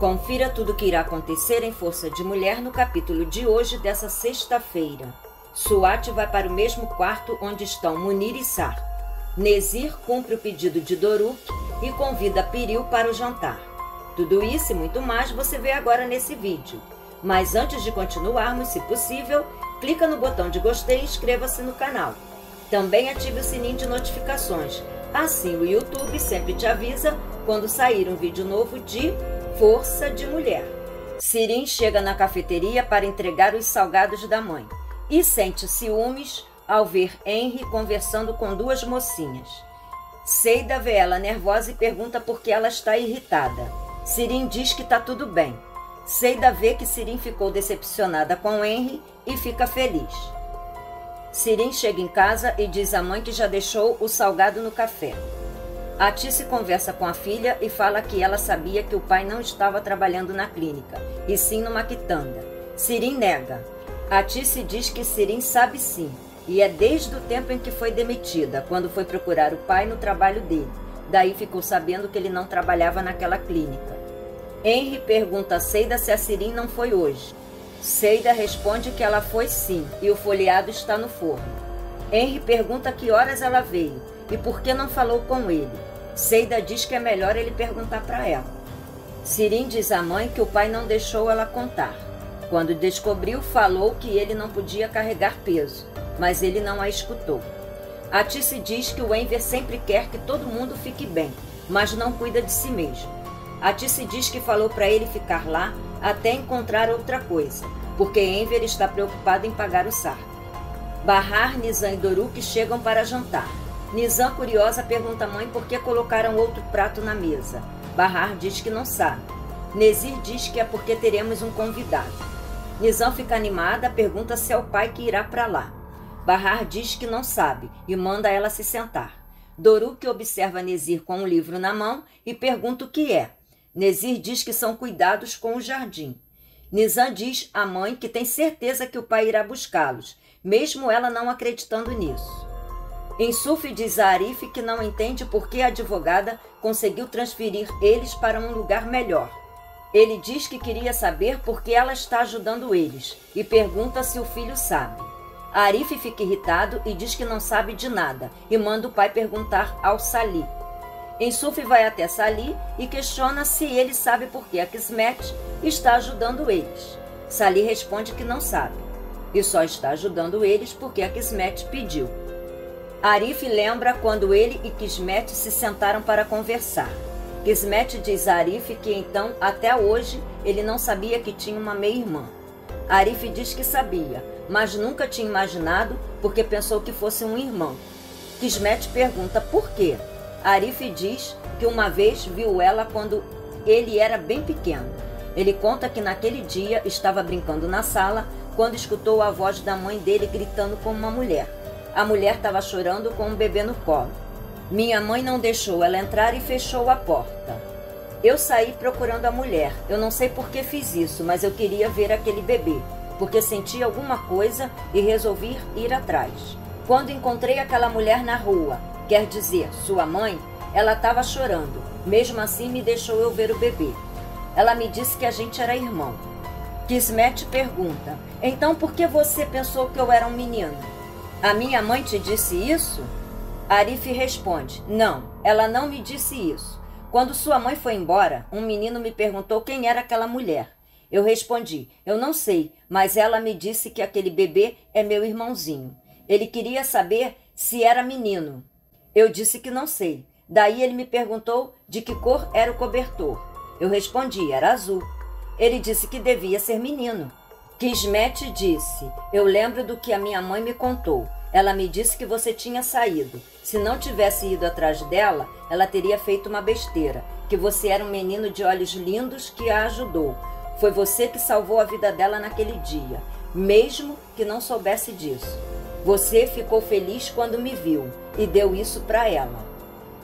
Confira tudo o que irá acontecer em Força de Mulher no capítulo de hoje dessa sexta-feira. Suat vai para o mesmo quarto onde estão Munir e Sar. Nezir cumpre o pedido de Doruk e convida Piril para o jantar. Tudo isso e muito mais você vê agora nesse vídeo. Mas antes de continuarmos, se possível, clica no botão de gostei e inscreva-se no canal. Também ative o sininho de notificações. Assim o YouTube sempre te avisa quando sair um vídeo novo de Força de Mulher. Sirin chega na cafeteria para entregar os salgados da mãe e sente ciúmes ao ver Henry conversando com duas mocinhas. Seida vê ela nervosa e pergunta por que ela está irritada. Sirin diz que está tudo bem. Seida vê que Sirin ficou decepcionada com Henry e fica feliz. Sirin chega em casa e diz à mãe que já deixou o salgado no café. Atice conversa com a filha e fala que ela sabia que o pai não estava trabalhando na clínica, e sim numa quitanda. Sirin nega. Atice diz que Sirin sabe sim, e é desde o tempo em que foi demitida, quando foi procurar o pai no trabalho dele. Daí ficou sabendo que ele não trabalhava naquela clínica. Henry pergunta a Seida se a Sirin não foi hoje. Seida responde que ela foi sim, e o folheado está no forno. Henry pergunta que horas ela veio e por que não falou com ele. Seida diz que é melhor ele perguntar para ela. Sirin diz à mãe que o pai não deixou ela contar. Quando descobriu, falou que ele não podia carregar peso, mas ele não a escutou. Atice diz que o Enver sempre quer que todo mundo fique bem, mas não cuida de si mesmo. Atice diz que falou para ele ficar lá até encontrar outra coisa, porque Enver está preocupado em pagar o Sar. Bahar, Nizam e Doruk chegam para jantar. Nizam, curiosa, pergunta à mãe por que colocaram outro prato na mesa. Bahar diz que não sabe. Nezir diz que é porque teremos um convidado. Nizam fica animada, pergunta se é o pai que irá para lá. Bahar diz que não sabe e manda ela se sentar. Doruk observa Nezir com um livro na mão e pergunta o que é. Nezir diz que são cuidados com o jardim. Nizam diz à mãe que tem certeza que o pai irá buscá-los, mesmo ela não acreditando nisso. Insuf diz a Arif que não entende por que a advogada conseguiu transferir eles para um lugar melhor. Ele diz que queria saber por que ela está ajudando eles e pergunta se o filho sabe. A Arif fica irritado e diz que não sabe de nada e manda o pai perguntar ao Salih. Insuf vai até Salih e questiona se ele sabe por que a Kismet está ajudando eles. Salih responde que não sabe e só está ajudando eles porque a Kismet pediu. Arif lembra quando ele e Kismet se sentaram para conversar. Kismet diz a Arif que então, até hoje, ele não sabia que tinha uma meia-irmã. Arif diz que sabia, mas nunca tinha imaginado porque pensou que fosse um irmão. Kismet pergunta por quê. Arif diz que uma vez viu ela quando ele era bem pequeno. Ele conta que naquele dia estava brincando na sala quando escutou a voz da mãe dele gritando como uma mulher. A mulher estava chorando com um bebê no colo. Minha mãe não deixou ela entrar e fechou a porta. Eu saí procurando a mulher. Eu não sei por que fiz isso, mas eu queria ver aquele bebê, porque senti alguma coisa e resolvi ir atrás. Quando encontrei aquela mulher na rua, quer dizer, sua mãe, ela estava chorando. Mesmo assim, me deixou eu ver o bebê. Ela me disse que a gente era irmão. Kismet pergunta, então por que você pensou que eu era um menino? A minha mãe te disse isso? Arif responde, não, ela não me disse isso. Quando sua mãe foi embora, um menino me perguntou quem era aquela mulher. Eu respondi, eu não sei, mas ela me disse que aquele bebê é meu irmãozinho. Ele queria saber se era menino. Eu disse que não sei. Daí ele me perguntou de que cor era o cobertor. Eu respondi, era azul. Ele disse que devia ser menino. Kismet disse, eu lembro do que a minha mãe me contou. Ela me disse que você tinha saído. Se não tivesse ido atrás dela, ela teria feito uma besteira. Que você era um menino de olhos lindos que a ajudou. Foi você que salvou a vida dela naquele dia, mesmo que não soubesse disso. Você ficou feliz quando me viu e deu isso para ela.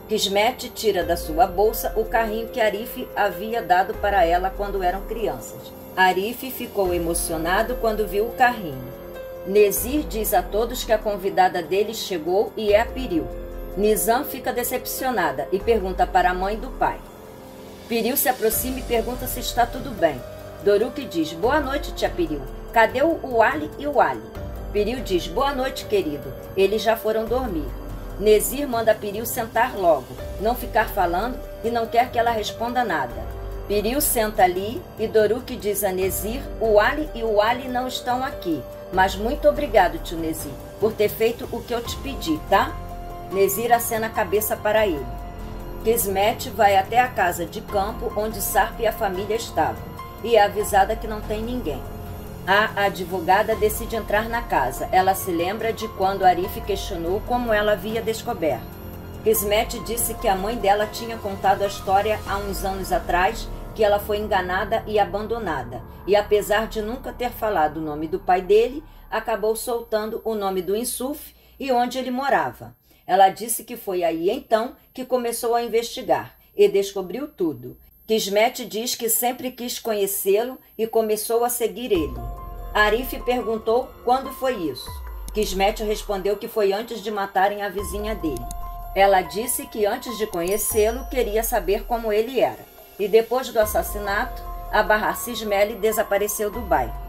Kismet tira da sua bolsa o carrinho que Arif havia dado para ela quando eram crianças. Arif ficou emocionado quando viu o carrinho. Nezir diz a todos que a convidada deles chegou e é a Piril. Nizam fica decepcionada e pergunta para a mãe do pai. Piril se aproxima e pergunta se está tudo bem. Doruk diz: boa noite, tia Piril. Cadê o Ali e o Ali? Piril diz: boa noite, querido. Eles já foram dormir. Nezir manda Piril sentar logo, não ficar falando e não quer que ela responda nada. Piril senta ali e Doruk diz a Nezir: o Ali e o Ali não estão aqui, mas muito obrigado, tio Nezir, por ter feito o que eu te pedi, tá? Nezir acena a cabeça para ele. Kismet vai até a casa de campo onde Sarp e a família estavam e é avisada que não tem ninguém. A advogada decide entrar na casa. Ela se lembra de quando Arif questionou como ela havia descoberto. Kismet disse que a mãe dela tinha contado a história há uns anos atrás, que ela foi enganada e abandonada, e apesar de nunca ter falado o nome do pai dele, acabou soltando o nome do Insuf e onde ele morava. Ela disse que foi aí então que começou a investigar e descobriu tudo. Kismet diz que sempre quis conhecê-lo e começou a seguir ele. Arif perguntou quando foi isso. Kismet respondeu que foi antes de matarem a vizinha dele. Ela disse que antes de conhecê-lo queria saber como ele era. E depois do assassinato, a Bahar Sismele desapareceu do bairro.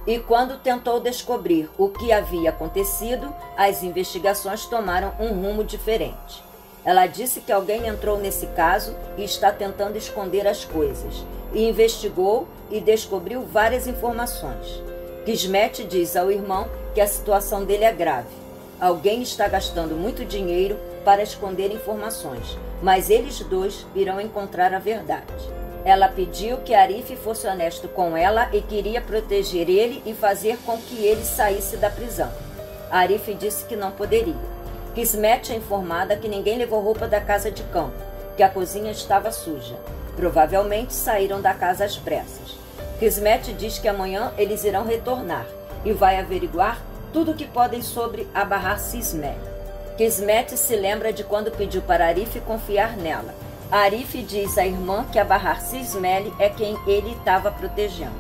E quando tentou descobrir o que havia acontecido, as investigações tomaram um rumo diferente. Ela disse que alguém entrou nesse caso e está tentando esconder as coisas, e investigou e descobriu várias informações. Kismet diz ao irmão que a situação dele é grave. Alguém está gastando muito dinheiro para esconder informações, mas eles dois irão encontrar a verdade. Ela pediu que Arif fosse honesto com ela e queria proteger ele e fazer com que ele saísse da prisão. Arif disse que não poderia. Kismet é informada que ninguém levou roupa da casa de campo, que a cozinha estava suja. Provavelmente saíram da casa às pressas. Kismet diz que amanhã eles irão retornar e vai averiguar tudo o que podem sobre a Bahar Sismele. Kismet se lembra de quando pediu para Arif confiar nela. Arif diz à irmã que a Bahar Sismele é quem ele estava protegendo,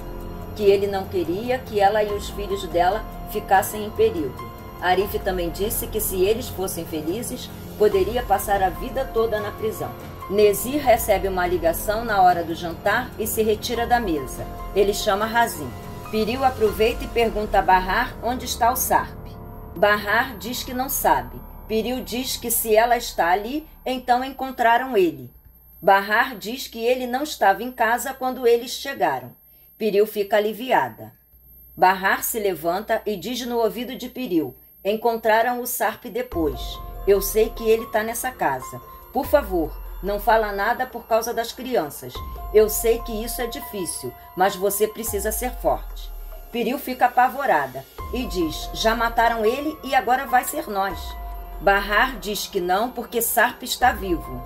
que ele não queria que ela e os filhos dela ficassem em perigo. Arif também disse que se eles fossem felizes, poderia passar a vida toda na prisão. Nezir recebe uma ligação na hora do jantar e se retira da mesa. Ele chama Razin. Piril aproveita e pergunta a Bahar onde está o Sarp. Bahar diz que não sabe. Piril diz que se ela está ali, então encontraram ele. Bahar diz que ele não estava em casa quando eles chegaram. Piril fica aliviada. Bahar se levanta e diz no ouvido de Piril: encontraram o Sarp depois. Eu sei que ele está nessa casa. Por favor, não fala nada por causa das crianças. Eu sei que isso é difícil, mas você precisa ser forte. Piril fica apavorada e diz: já mataram ele e agora vai ser nós. Bahar diz que não, porque Sarp está vivo.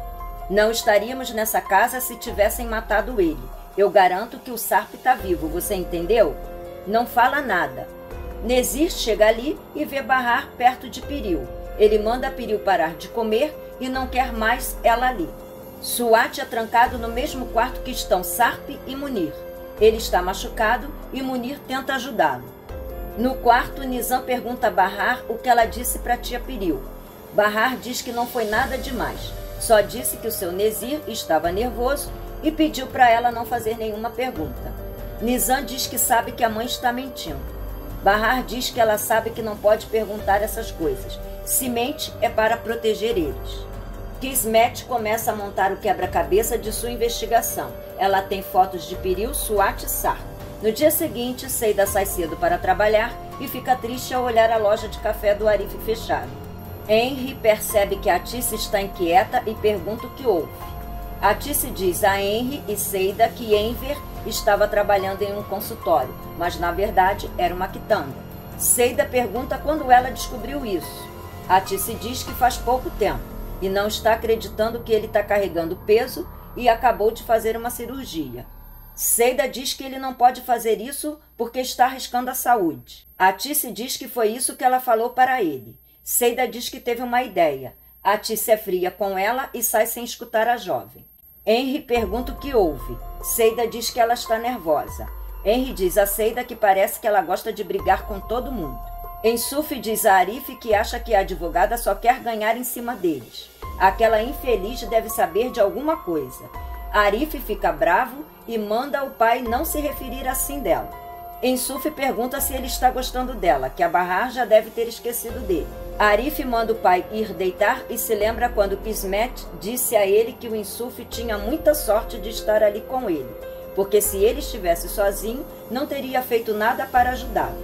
Não estaríamos nessa casa se tivessem matado ele. Eu garanto que o Sarp está vivo, você entendeu? Não fala nada. Nezir chega ali e vê Bahar perto de Piril. Ele manda Piril parar de comer e não quer mais ela ali. Suat é trancado no mesmo quarto que estão Sarp e Munir. Ele está machucado e Munir tenta ajudá-lo. No quarto, Nizam pergunta a Bahar o que ela disse para tia Piril. Bahar diz que não foi nada demais. Só disse que o seu Nezir estava nervoso e pediu para ela não fazer nenhuma pergunta. Nizam diz que sabe que a mãe está mentindo. Bahar diz que ela sabe que não pode perguntar essas coisas. Se mente, é para proteger eles. Kismet começa a montar o quebra-cabeça de sua investigação. Ela tem fotos de Piril, Suat e Sarp. No dia seguinte, Seida sai cedo para trabalhar e fica triste ao olhar a loja de café do Arif fechada. Henry percebe que a Atice está inquieta e pergunta o que houve. Atice diz a Henry e Seida que Enver estava trabalhando em um consultório, mas na verdade era uma quitanda. Seida pergunta quando ela descobriu isso. Atice diz que faz pouco tempo e não está acreditando que ele está carregando peso e acabou de fazer uma cirurgia. Seida diz que ele não pode fazer isso porque está arriscando a saúde. Atice diz que foi isso que ela falou para ele. Seida diz que teve uma ideia. Atice é fria com ela e sai sem escutar a jovem. Henry pergunta o que houve. Seida diz que ela está nervosa. Henry diz a Seida que parece que ela gosta de brigar com todo mundo. Ensuf diz a Arif que acha que a advogada só quer ganhar em cima deles. Aquela infeliz deve saber de alguma coisa. Arif fica bravo e manda o pai não se referir assim dela. Ensuf pergunta se ele está gostando dela, que a Bahar já deve ter esquecido dele. Arif manda o pai ir deitar e se lembra quando Kismet disse a ele que o Ensuf tinha muita sorte de estar ali com ele, porque se ele estivesse sozinho, não teria feito nada para ajudá-lo.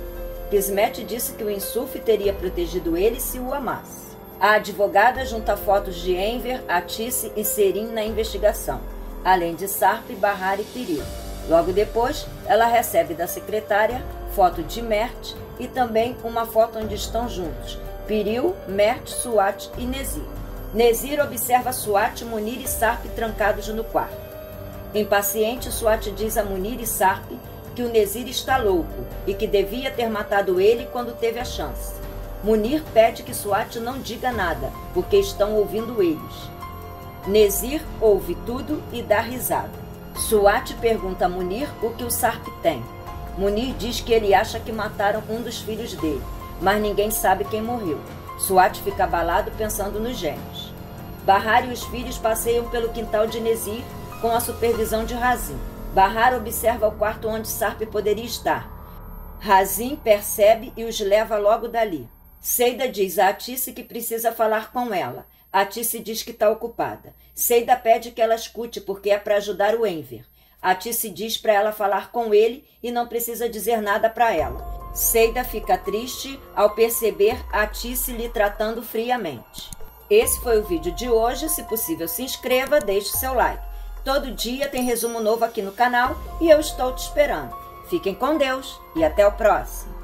Kismet disse que o Ensuf teria protegido ele se o amasse. A advogada junta fotos de Enver, Atisse e Serim na investigação, além de Sarp, Bahar e Piril. Logo depois, ela recebe da secretária foto de Mert e também uma foto onde estão juntos Piril, Mert, Suat e Nezir. Nezir observa Suat, Munir e Sarp trancados no quarto. Impaciente, Suat diz a Munir e Sarp que o Nezir está louco e que devia ter matado ele quando teve a chance. Munir pede que Suat não diga nada, porque estão ouvindo eles. Nezir ouve tudo e dá risada. Suat pergunta a Munir o que o Sarp tem. Munir diz que ele acha que mataram um dos filhos dele, mas ninguém sabe quem morreu. Suat fica abalado pensando nos gêmeos. Bahar e os filhos passeiam pelo quintal de Nezir com a supervisão de Razin. Bahar observa o quarto onde Sarp poderia estar. Razin percebe e os leva logo dali. Seida diz a Atisse que precisa falar com ela. Atisse diz que está ocupada. Seida pede que ela escute porque é para ajudar o Enver. Atisse diz para ela falar com ele e não precisa dizer nada para ela. Seida fica triste ao perceber Atisse lhe tratando friamente. Esse foi o vídeo de hoje. Se possível, se inscreva, deixe seu like. Todo dia tem resumo novo aqui no canal e eu estou te esperando. Fiquem com Deus e até o próximo.